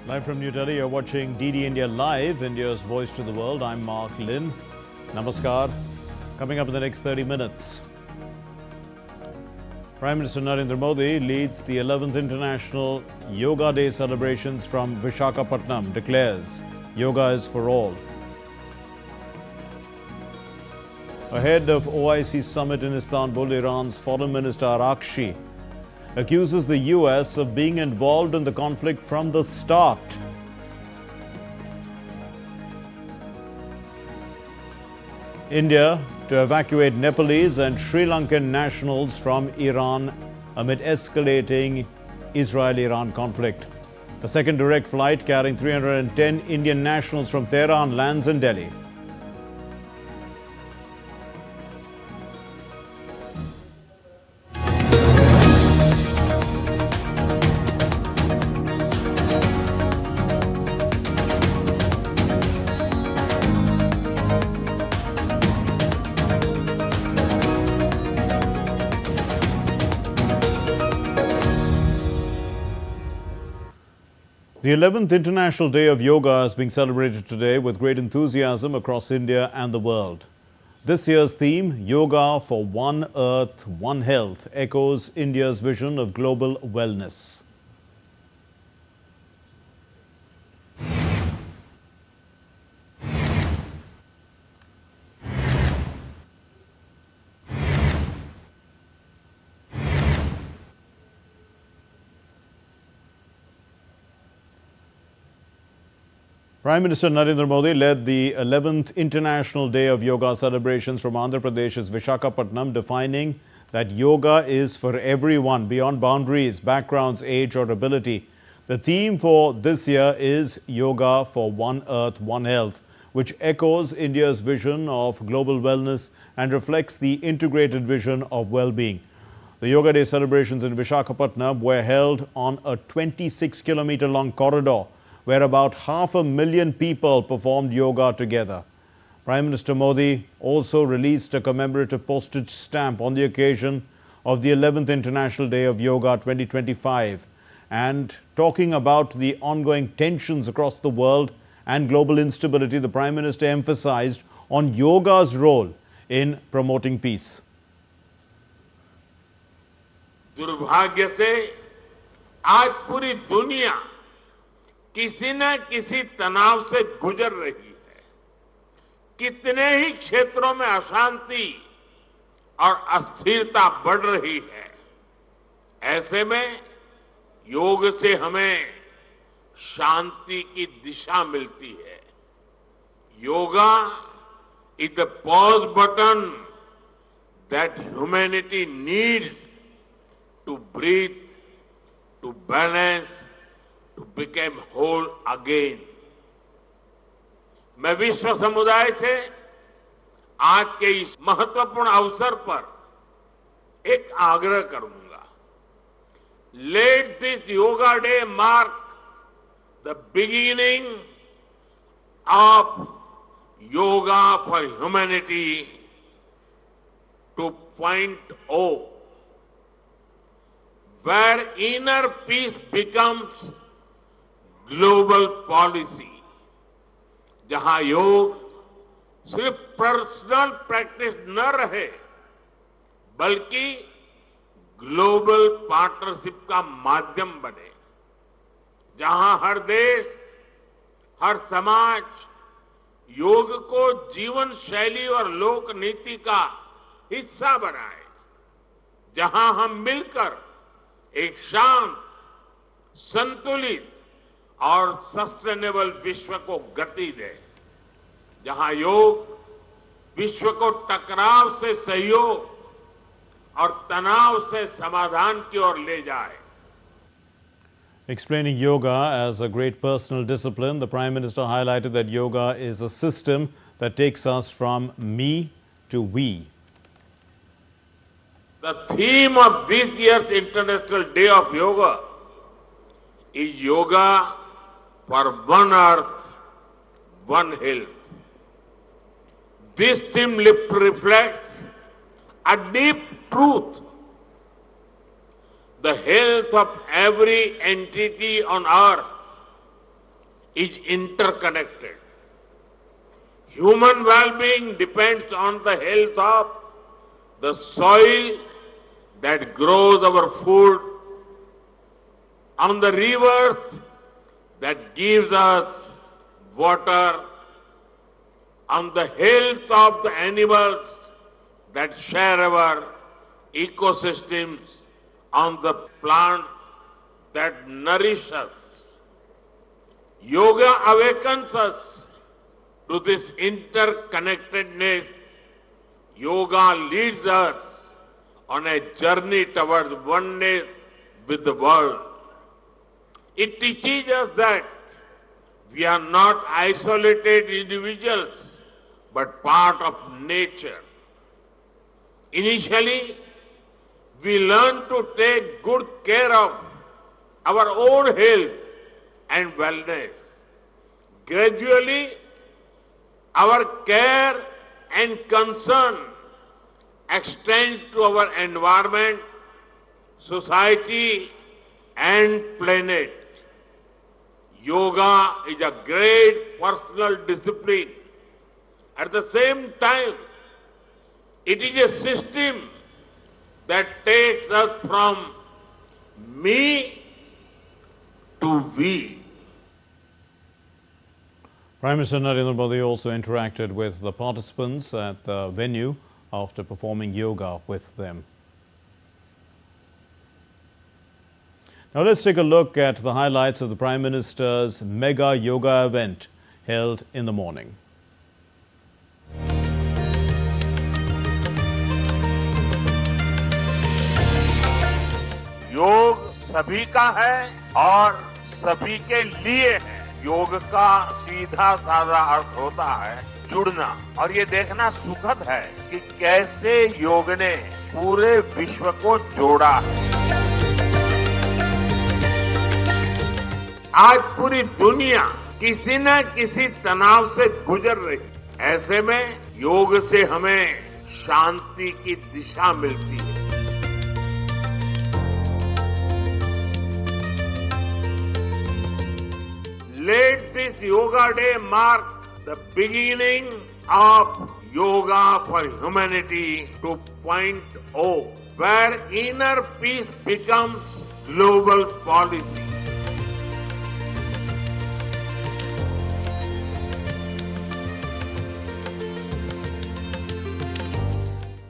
Live from New Delhi, you're watching DD India Live, India's voice to the world. I'm Mark Lin. Namaskar. Coming up in the next 30 minutes. Prime Minister Narendra Modi leads the 11th International Yoga Day celebrations from Visakhapatnam, declares yoga is for all. Ahead of OIC summit in Istanbul, Iran's Foreign Minister Arakshi accuses the US of being involved in the conflict from the start. India to evacuate Nepalese and Sri Lankan nationals from Iran amid escalating Israel-Iran conflict. The second direct flight carrying 310 Indian nationals from Tehran lands in Delhi. The 11th International Day of Yoga is being celebrated today with great enthusiasm across India and the world. This year's theme, Yoga for One Earth, One Health, echoes India's vision of global wellness. Prime Minister Narendra Modi led the 11th International Day of Yoga celebrations from Andhra Pradesh's Visakhapatnam, defining that yoga is for everyone beyond boundaries, backgrounds, age or ability. The theme for this year is Yoga for One Earth, One Health, which echoes India's vision of global wellness and reflects the integrated vision of well-being. The Yoga Day celebrations in Visakhapatnam were held on a 26-kilometer-long corridor where about 500,000 people performed yoga together. Prime Minister Modi also released a commemorative postage stamp on the occasion of the 11th International Day of Yoga 2025. And talking about the ongoing tensions across the world and global instability, the Prime Minister emphasized on yoga's role in promoting peace. दुर्भाग्य से आज पूरी दुनिया किसी न किसी तनाव से गुजर रही है। कितने ही क्षेत्रों में अशांति और अस्थिरता बढ़ रही है। ऐसे में योग से हमें शांति की दिशा मिलती है। Yoga is the pause button that humanity needs to breathe, to balance, to become whole again. मैं विश्व समुदाय से आज के इस महत्वपूर्ण अवसर पर एक आग्रह करूंगा। Let this Yoga Day mark the beginning of Yoga for Humanity 2.0, where inner peace becomes global policy, जहां योग सिर्फ पर्सनल प्रैक्टिस न रहे बल्कि ग्लोबल पार्टनरशिप का माध्यम बने, जहां हर देश, हर समाज योग को जीवन शैली और लोक नीति का हिस्सा बनाए, जहां हम मिलकर एक शांत, संतुलित और सस्टेनेबल विश्व को गति दे, जहां योग विश्व को टकराव से सहयोग और तनाव से समाधान की ओर ले जाए. Explaining yoga as a great personal discipline, the Prime Minister highlighted that yoga is a system that takes us from me to we. The theme of this year's International Day of Yoga is Yoga for One Earth, One Health. This theme reflects a deep truth. The health of every entity on earth is interconnected. Human well-being depends on the health of the soil that grows our food, on the rivers that gives us water, on the health of the animals that share our ecosystems, on the plants that nourish us. Yoga awakens us to this interconnectedness. Yoga leads us on a journey towards oneness with the world. It teaches us that we are not isolated individuals, but part of nature. Initially, we learn to take good care of our own health and wellness. Gradually, our care and concern extend to our environment, society, and planet. Yoga is a great personal discipline. At the same time, it is a system that takes us from me to we. Prime Minister Narendra Modi also interacted with the participants at the venue after performing yoga with them. Now let's take a look at the highlights of the Prime Minister's mega yoga event held in the morning. योग सभी का है और सभी के लिए है। योग का सीधा साधा अर्थ होता है जुड़ना, और ये देखना सुखद है कि कैसे योग ने पूरे विश्व को जोड़ा है। आज पूरी दुनिया किसी न किसी तनाव से गुजर रही, ऐसे में योग से हमें शांति की दिशा मिलती है। Let this Yoga Day mark the beginning of Yoga for Humanity 2.0, where inner peace becomes global policy.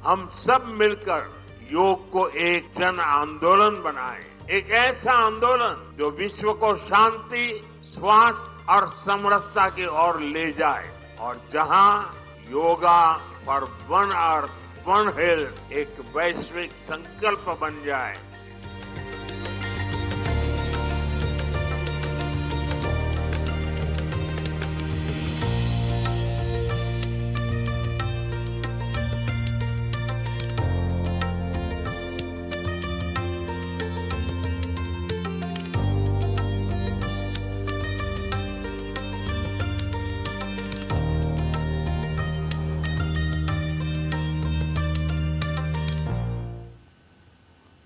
हम सब मिलकर योग को एक जन आंदोलन बनाएं, एक ऐसा आंदोलन जो विश्व को शांति, स्वास्थ्य और समरसता की ओर ले जाए, और जहां yoga for one earth one health एक वैश्विक संकल्प बन जाए।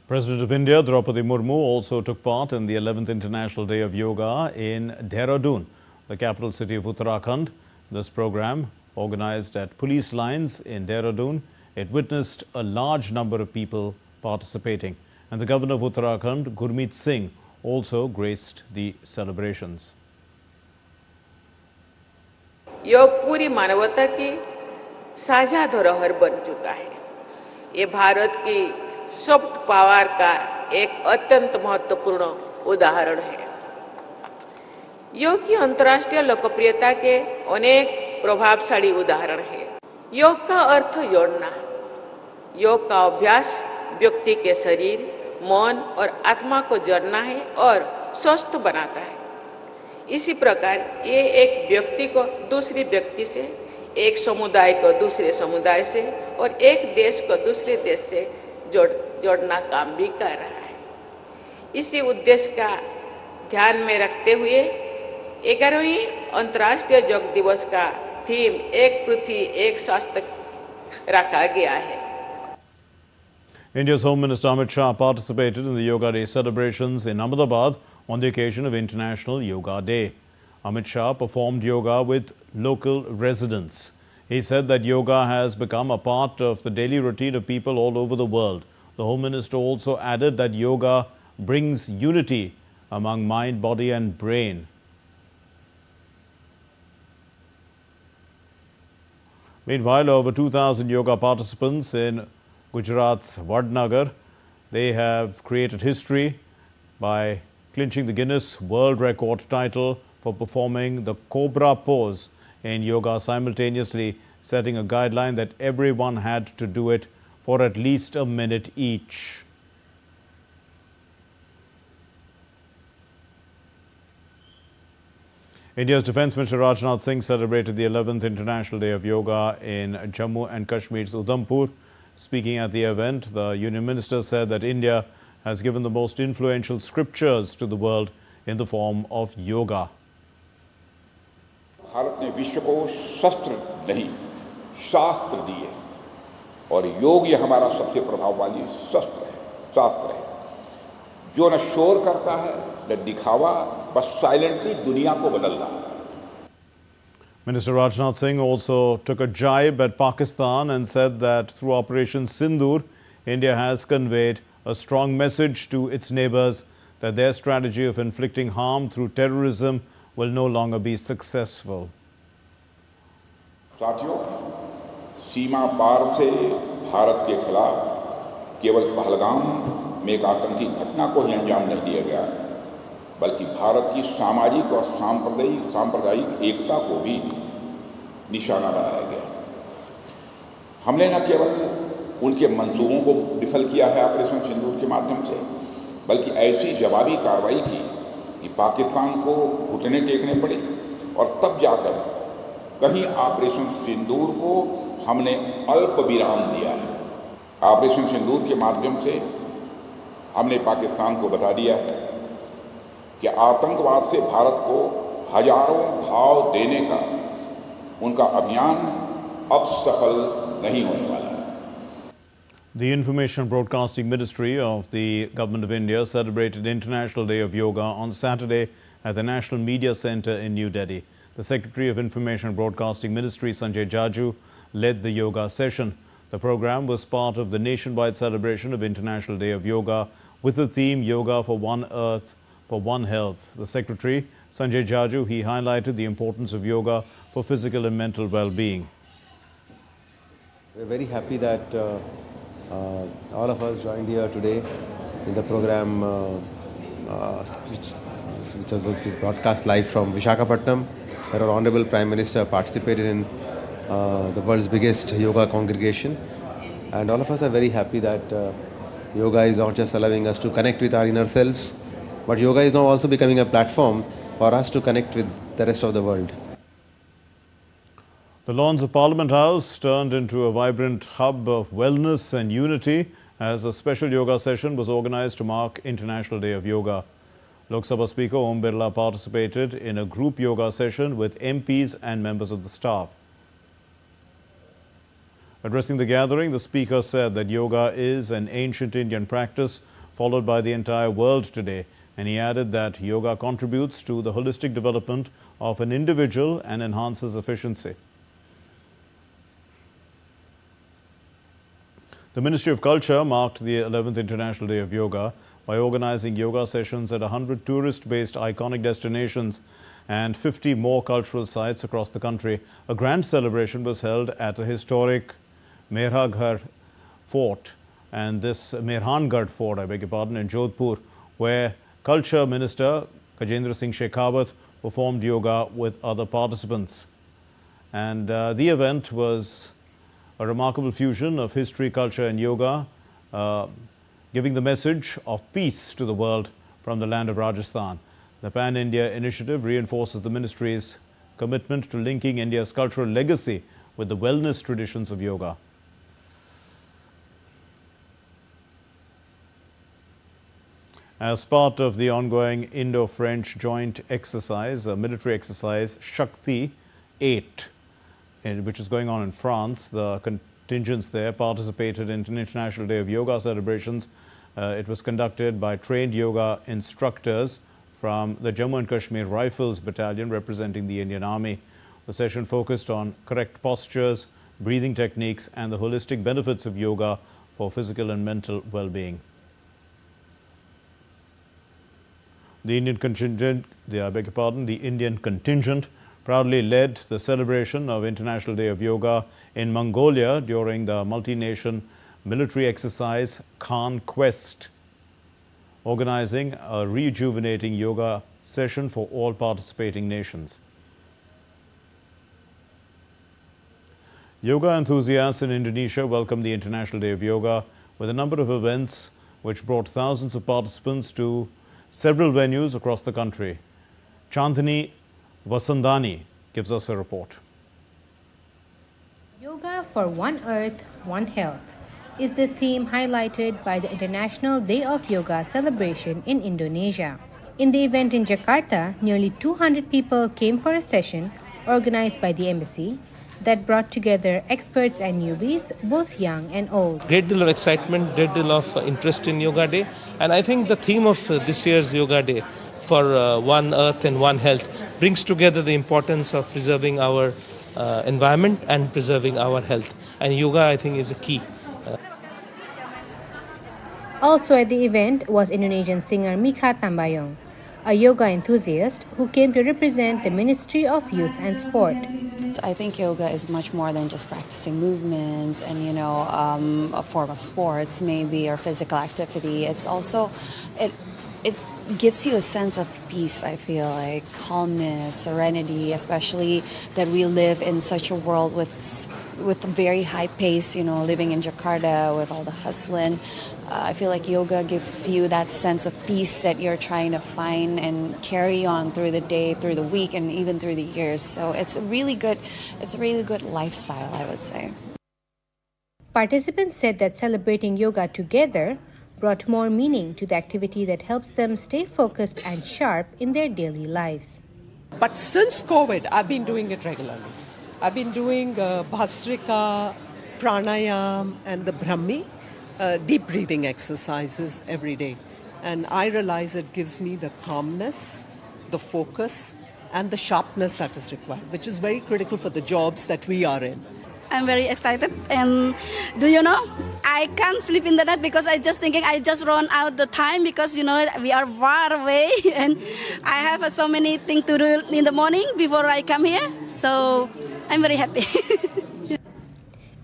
President of India, Draupadi Murmu, also took part in the 11th International Day of Yoga in Dehradun, the capital city of Uttarakhand. This program, organized at police lines in Dehradun, it witnessed a large number of people participating. And the governor of Uttarakhand, Gurmeet Singh, also graced the celebrations. योग पूरी मानवता की साझा धरोहर बन चुका है। ये भारत की सॉफ्ट पावर का एक अत्यंत महत्वपूर्ण उदाहरण है। योग की अंतर्राष्ट्रीय लोकप्रियता के अनेक प्रभावशाली उदाहरण है। योग का अर्थ जोड़ना। योग का अभ्यास व्यक्ति के शरीर, मन और आत्मा को जोड़ना है और स्वस्थ बनाता है। इसी प्रकार ये एक व्यक्ति को दूसरी व्यक्ति से, एक समुदाय को दूसरे समुदाय से और एक देश को दूसरे देश से जोड़ना काम भी कर रहा है। इसी उद्देश्य का ध्यान में रखते हुए 11वीं अंतर्राष्ट्रीय योग दिवस का थीम एक पृथ्वी एक स्वास्थ्य रखा गया है। India's Home Minister Amit Shah participated in the Yoga Day celebrations in Ahmedabad on the occasion of International Yoga Day. Amit Shah performed yoga with local residents. He said that yoga has become a part of the daily routine of people all over the world. The Home Minister also added that yoga brings unity among mind, body and brain. Meanwhile, over 2,000 yoga participants in Gujarat's Vadnagar, they have created history by clinching the Guinness World Record title for performing the Cobra pose in yoga simultaneously, setting a guideline that everyone had to do it for at least a minute each. India's Defence Minister Rajnath Singh celebrated the 11th International Day of Yoga in Jammu and Kashmir's Udhampur. Speaking at the event, the Union Minister said that India has given the most influential scriptures to the world in the form of yoga. Bharat ने विश्व को शस्त्र नहीं शास्त्र दिए और योग ये हमारा सबसे प्रभावशाली शास्त्र है जो न शोर करता है न दिखावा बस साइलेंटली दुनिया को बदल रहा है. Minister Rajnath Singh also took a jibe at Pakistan and said that through Operation Sindoor, India has conveyed a strong message to its neighbors that their strategy of inflicting harm through terrorism will no longer be successful. साथियों, सीमा पार से भारत के खिलाफ केवल पहलगाम में एक आतंकी घटना को ही अंजाम नहीं दिया गया, बल्कि भारत की सामाजिक और सांप्रदायिक एकता को भी निशाना बनाया गया. हमने न केवल उनके मंसूबों को विफल किया है ऑपरेशन सिंदूर के माध्यम से, बल्कि ऐसी जवाबी कार्रवाई की कि पाकिस्तान को घुटने टेकने पड़े और तब जाकर कहीं ऑपरेशन सिंदूर को हमने अल्प विराम दिया है. ऑपरेशन सिंदूर के माध्यम से हमने पाकिस्तान को बता दिया है कि आतंकवाद से भारत को हजारों घाव देने का उनका अभियान अब सफल नहीं होने वाला है. The Information Broadcasting Ministry of the Government of India celebrated International Day of Yoga on Saturday at the National Media Centre in New Delhi. The Secretary of Information Broadcasting Ministry, Sanjay Jaju, led the yoga session. The program was part of the nationwide celebration of International Day of Yoga with the theme Yoga for One Earth, for One Health. The Secretary, Sanjay Jaju, he highlighted the importance of yoga for physical and mental well-being. We're very happy that all of us joined here today in the program which was broadcast live from Visakhapatnam, where our Honorable Prime Minister participated in the world's biggest yoga congregation. And all of us are very happy that yoga is not just allowing us to connect with our inner selves, but yoga is now also becoming a platform for us to connect with the rest of the world. The lawns of Parliament House turned into a vibrant hub of wellness and unity as a special yoga session was organized to mark International Day of Yoga. Lok Sabha Speaker Om Birla participated in a group yoga session with MPs and members of the staff. Addressing the gathering, the Speaker said that yoga is an ancient Indian practice followed by the entire world today, and he added that yoga contributes to the holistic development of an individual and enhances efficiency. The Ministry of Culture marked the 11th International Day of Yoga by organizing yoga sessions at 100 tourist-based iconic destinations and 50 more cultural sites across the country. A grand celebration was held at the historic Mehragढ़ Fort and this Mehrangad Fort, in Jodhpur, where Culture Minister Gajendra Singh Shekhawat performed yoga with other participants. And the event was a remarkable fusion of history, culture and yoga, giving the message of peace to the world from the land of Rajasthan. The Pan-India initiative reinforces the ministry's commitment to linking India's cultural legacy with the wellness traditions of yoga. As part of the ongoing Indo-French joint exercise, a military exercise, Shakti 8, which is going on in France, the contingents there participated in an International Day of Yoga celebrations. It was conducted by trained yoga instructors from the Jammu and Kashmir Rifles Battalion representing the Indian Army. The session focused on correct postures, breathing techniques, and the holistic benefits of yoga for physical and mental well-being. The Indian contingent proudly led the celebration of International Day of Yoga in Mongolia during the multi-nation military exercise Khan Quest, organizing a rejuvenating yoga session for all participating nations. Yoga enthusiasts in Indonesia welcomed the International Day of Yoga with a number of events which brought thousands of participants to several venues across the country. Chandni Vasandani gives us a report. Yoga for One Earth, One Health is the theme highlighted by the International Day of Yoga celebration in Indonesia. In the event in Jakarta, nearly 200 people came for a session organized by the embassy that brought together experts and newbies, both young and old. Great deal of excitement, great deal of interest in Yoga Day. And I think the theme of this year's Yoga Day for One Earth and One Health brings together the importance of preserving our environment and preserving our health. And yoga, I think, is a key. Also at the event was Indonesian singer Mikha Tambayong, a yoga enthusiast who came to represent the Ministry of Youth and Sport. I think yoga is much more than just practicing movements and, a form of sports maybe or physical activity. It's also, it gives you a sense of peace, I feel like, calmness, serenity, especially that we live in such a world with a very high pace, living in Jakarta with all the hustling. I feel like yoga gives you that sense of peace that you're trying to find and carry on through the day, through the week, and even through the years. So it's a really good lifestyle, I would say. Participants said that celebrating yoga together brought more meaning to the activity that helps them stay focused and sharp in their daily lives. But since COVID, I've been doing it regularly. I've been doing Bhasrika, Pranayam, and the Brahmi, deep breathing exercises every day. And I realize it gives me the calmness, the focus, and the sharpness that is required, which is very critical for the jobs that we are in. I'm very excited, and I can't sleep in the night because I just thinking I just run out the time because we are far away and I have so many things to do in the morning before I come here, so I'm very happy.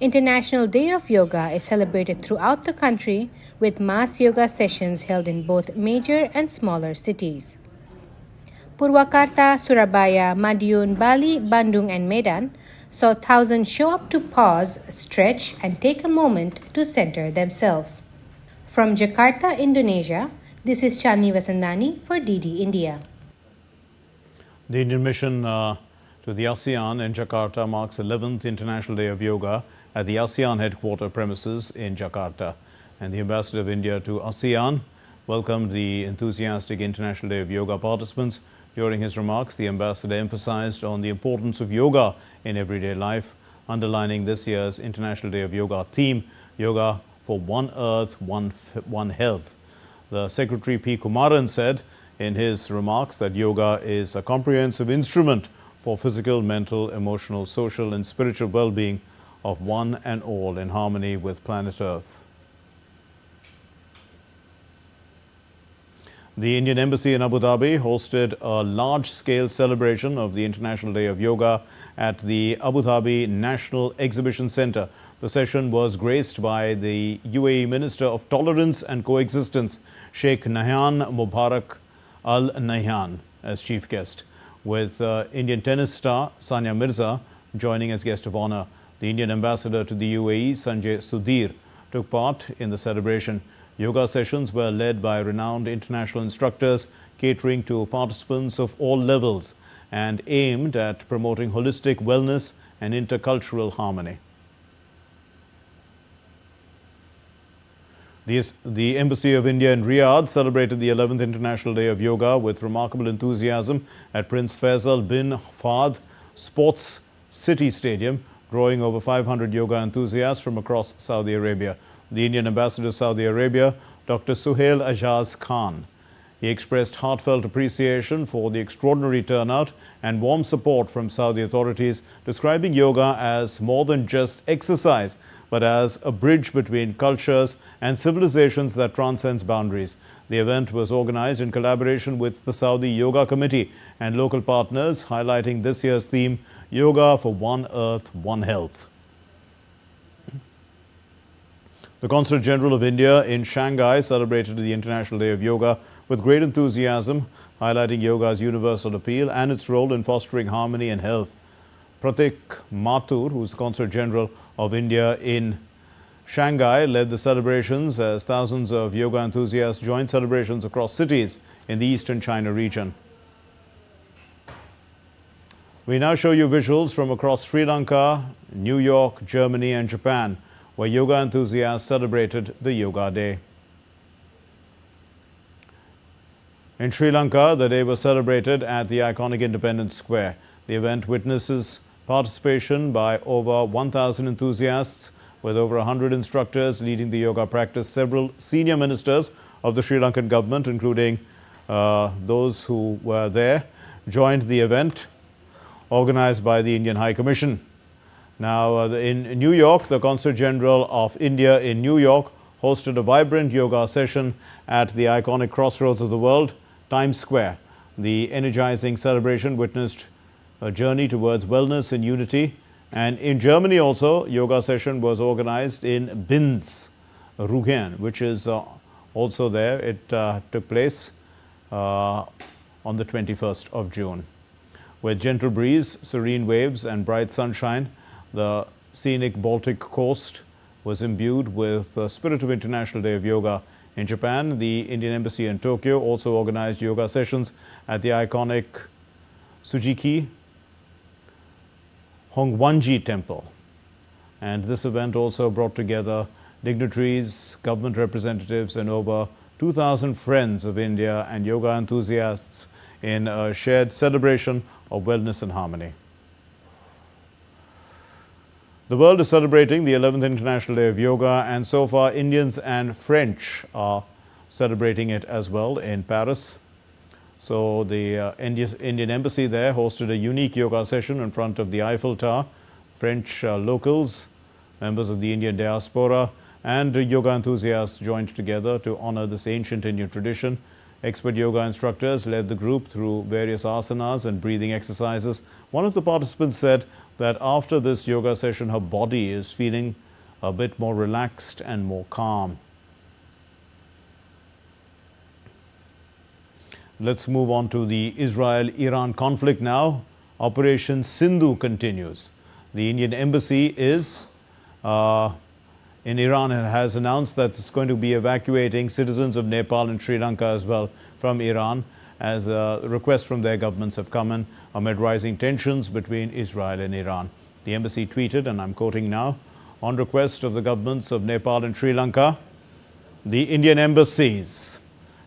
International Day of Yoga is celebrated throughout the country with mass yoga sessions held in both major and smaller cities. Purwakarta, Surabaya, Madiun, Bali, Bandung, and Medan saw thousands show up to pause, stretch, and take a moment to center themselves. From Jakarta, Indonesia, this is Chandni Vasandani for DD India. The Indian mission to the ASEAN in Jakarta marks the 11th International Day of Yoga at the ASEAN headquarter premises in Jakarta. And the Ambassador of India to ASEAN welcomed the enthusiastic International Day of Yoga participants. During his remarks, the ambassador emphasized on the importance of yoga in everyday life, underlining this year's International Day of Yoga theme, Yoga for One Earth, One Health. The Secretary P. Kumaran said in his remarks that yoga is a comprehensive instrument for physical, mental, emotional, social, and spiritual well-being of one and all in harmony with planet Earth. The Indian Embassy in Abu Dhabi hosted a large-scale celebration of the International Day of Yoga at the Abu Dhabi National Exhibition Centre. The session was graced by the UAE Minister of Tolerance and Coexistence, Sheikh Nahyan Mubarak Al Nahyan, as chief guest, with Indian tennis star Sania Mirza joining as guest of honour. The Indian ambassador to the UAE, Sanjay Sudhir, took part in the celebration. Yoga sessions were led by renowned international instructors, catering to participants of all levels and aimed at promoting holistic wellness and intercultural harmony. The Embassy of India in Riyadh celebrated the 11th International Day of Yoga with remarkable enthusiasm at Prince Faisal bin Fahd Sports City Stadium, drawing over 500 yoga enthusiasts from across Saudi Arabia. The Indian ambassador to Saudi Arabia, Dr. Suhail Ajaz Khan, He expressed heartfelt appreciation for the extraordinary turnout and warm support from Saudi authorities, describing yoga as more than just exercise, but as a bridge between cultures and civilizations that transcends boundaries. The event was organized in collaboration with the Saudi Yoga Committee and local partners, highlighting this year's theme, Yoga for One Earth, One Health. The Consulate General of India in Shanghai celebrated the International Day of Yoga with great enthusiasm, highlighting yoga's universal appeal and its role in fostering harmony and health. Pratik Mathur, who is the Consul General of India in Shanghai, led the celebrations as thousands of yoga enthusiasts joined celebrations across cities in the eastern China region. We now show you visuals from across Sri Lanka, New York, Germany and Japan, where yoga enthusiasts celebrated the Yoga Day. In Sri Lanka, the day was celebrated at the iconic Independence Square. The event witnesses participation by over 1,000 enthusiasts, with over 100 instructors leading the yoga practice. Several senior ministers of the Sri Lankan government, including those who were there, joined the event organized by the Indian High Commission. Now, in New York, the Consul General of India in New York hosted a vibrant yoga session at the iconic crossroads of the world, Times Square. The energizing celebration witnessed a journey towards wellness and unity. And in Germany also, yoga session was organized in Binz, Rügen, which is also there. It took place on the 21st of June. With gentle breeze, serene waves and bright sunshine, the scenic Baltic coast was imbued with the spirit of International Day of Yoga. In Japan, the Indian Embassy in Tokyo also organized yoga sessions at the iconic Tsujiki Hongwanji Temple. And this event also brought together dignitaries, government representatives and over 2,000 friends of India and yoga enthusiasts in a shared celebration of wellness and harmony. The world is celebrating the 11th International Day of Yoga, and so far Indians and French are celebrating it as well in Paris. So the Indian Embassy there hosted a unique yoga session in front of the Eiffel Tower. French locals, members of the Indian diaspora and yoga enthusiasts joined together to honor this ancient Indian tradition. Expert yoga instructors led the group through various asanas and breathing exercises. One of the participants said that after this yoga session, her body is feeling a bit more relaxed and more calm. Let's move on to the Israel-Iran conflict now. Operation Sindhu continues. The Indian Embassy is in Iran and has announced that it's going to be evacuating citizens of Nepal and Sri Lanka as well from Iran, as requests from their governments have come in amid rising tensions between Israel and Iran. The embassy tweeted, and I'm quoting now, on request of the governments of Nepal and Sri Lanka, the Indian embassy's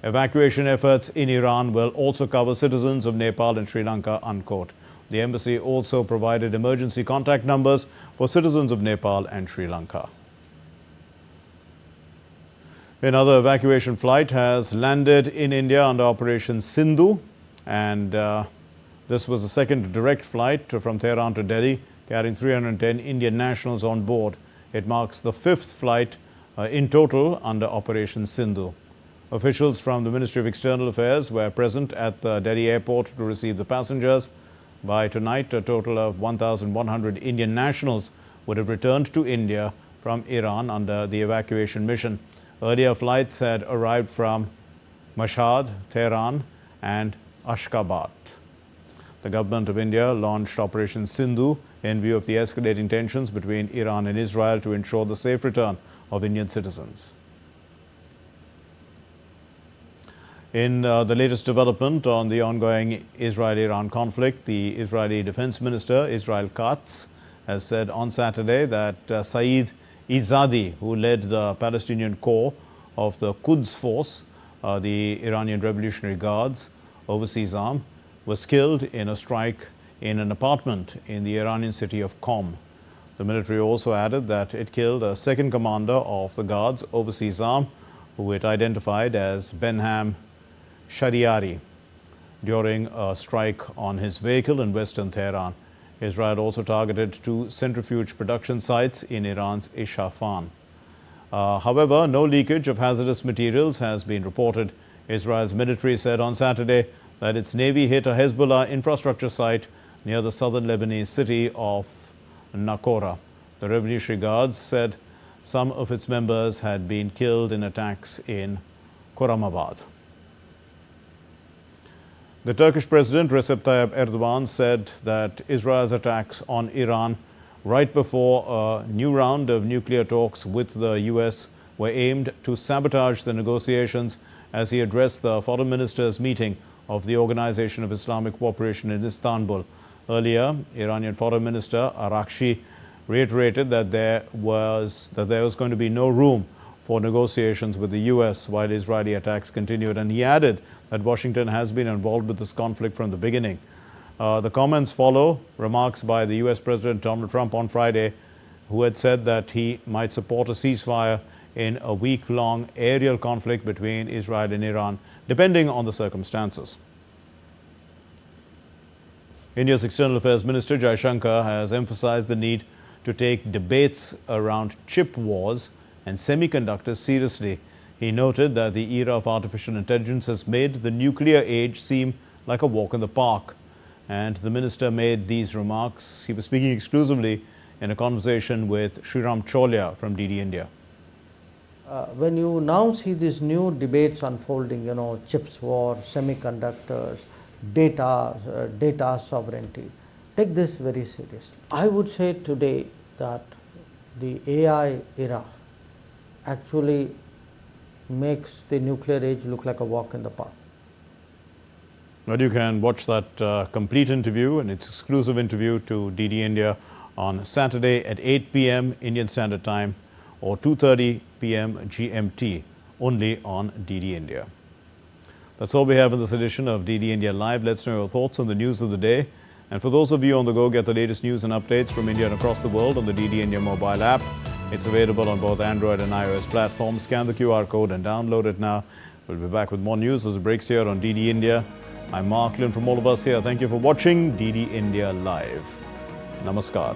evacuation efforts in Iran will also cover citizens of Nepal and Sri Lanka, unquote. The embassy also provided emergency contact numbers for citizens of Nepal and Sri Lanka. Another evacuation flight has landed in India under Operation Sindhu, and this was the second direct flight from Tehran to Delhi, carrying 310 Indian nationals on board. It marks the fifth flight in total under Operation Sindhu. Officials from the Ministry of External Affairs were present at the Delhi airport to receive the passengers. By tonight, a total of 1,100 Indian nationals would have returned to India from Iran under the evacuation mission. Earlier flights had arrived from Mashhad, Tehran and Ashgabat. The government of India launched Operation Sindhu in view of the escalating tensions between Iran and Israel to ensure the safe return of Indian citizens. In the latest development on the ongoing Israel-Iran conflict, the Israeli Defense Minister, Israel Katz, has said on Saturday that Saeed Izadi, who led the Palestinian Corps of the Quds Force, the Iranian Revolutionary Guard's overseas arm, was killed in a strike in an apartment in the Iranian city of Qom. The military also added that it killed a second commander of the Guard's overseas arm, who it identified as Benham Shariari during a strike on his vehicle in western Tehran. Israel also targeted 2 centrifuge production sites in Iran's Isfahan. However, no leakage of hazardous materials has been reported. Israel's military said on Saturday that its navy hit a Hezbollah infrastructure site near the southern Lebanese city of Nakora. The Revolutionary Guards said some of its members had been killed in attacks in Khurramabad. The Turkish President Recep Tayyip Erdogan said that Israel's attacks on Iran right before a new round of nuclear talks with the US were aimed to sabotage the negotiations as he addressed the foreign ministers' meeting of the Organization of Islamic Cooperation in Istanbul. Earlier, Iranian Foreign Minister Arakshi reiterated that there was going to be no room for negotiations with the US while Israeli attacks continued, and he added that Washington has been involved with this conflict from the beginning. The comments follow remarks by the US President Donald Trump on Friday, who had said that he might support a ceasefire in a week-long aerial conflict between Israel and Iran, depending on the circumstances. India's External Affairs Minister Jai Shankar has emphasized the need to take debates around chip wars and semiconductors seriously. He noted that the era of artificial intelligence has made the nuclear age seem like a walk in the park. And the minister made these remarks. He was speaking exclusively in a conversation with Sriram Cholia from DD India. When you now see these new debates unfolding, chips war, semiconductors, data sovereignty, take this very seriously. I would say today that the AI era actually makes the nuclear age look like a walk in the park. Well, you can watch that complete interview and its exclusive interview to DD India on Saturday at 8 p.m. Indian Standard Time or 2:30 p.m. GMT, only on DD India. That's all we have in this edition of DD India Live. Let's know your thoughts on the news of the day. And for those of you on the go, get the latest news and updates from India and across the world on the DD India mobile app. It's available on both Android and iOS platforms. Scan the QR code and download it now. We'll be back with more news as it breaks here on DD India. I'm Mark Lynn from all of us here. Thank you for watching DD India Live. Namaskar.